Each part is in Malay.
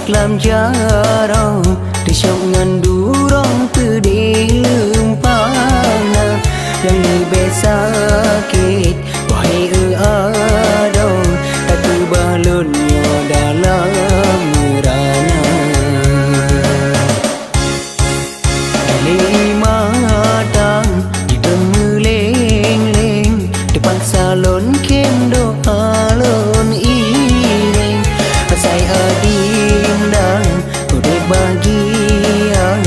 làm jarong để trong ngàn đu rong từ để lương pana yang lebih sakit wahai ada tak balonnya dalam merana lima tang di meleng-leng depan salon kendo alon ireng saya diundang udah bagian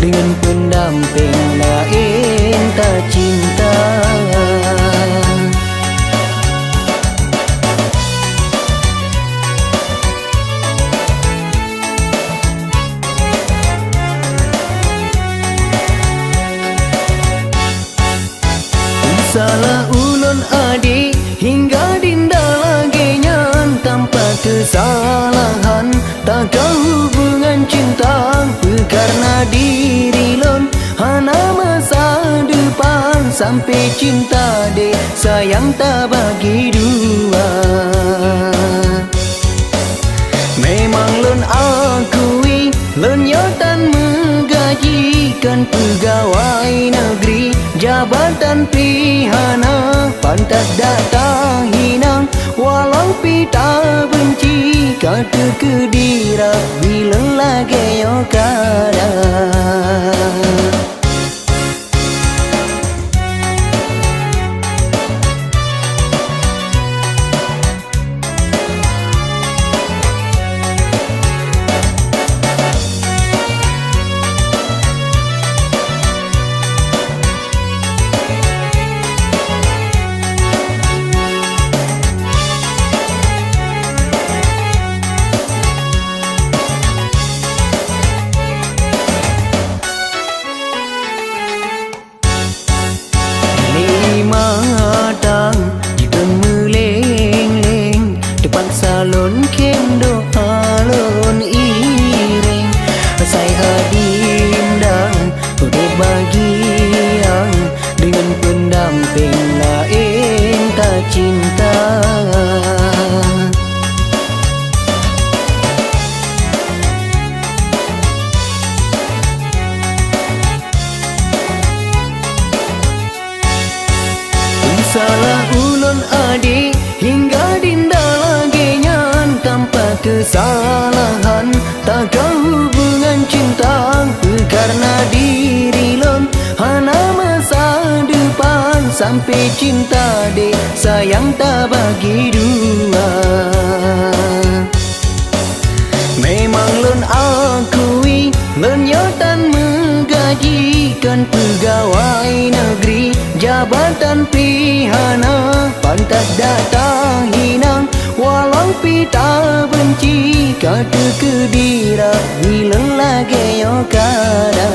dengan pendamping lain tak cinta salah ulun adik hingga dinda lagi nyan tanpa kesalahan tak hubungan cinta karena diri lon hana masa depan sampai cinta dek sayang tak bagi dua memang lon akui lon nyotan menggajikan pegawai negeri jabatan pihana pantas datang hinang walau pita benci kata kedira bila lagi yo kada salon kendo alon ireng saya diundang udah bagian dengan pendamping lain tak cinta salah ulun adik hingga dinda lagi nyan tanpa kesalahan tak hubungan cinta karena diri lon hana masa depan sampai cinta dek sayang tak bagi dua memang lon akui lon nyotan menggajikan pegawai negeri jabatan pihana pantas datang hinang walau pita benci kata kedira bila lagi yo kada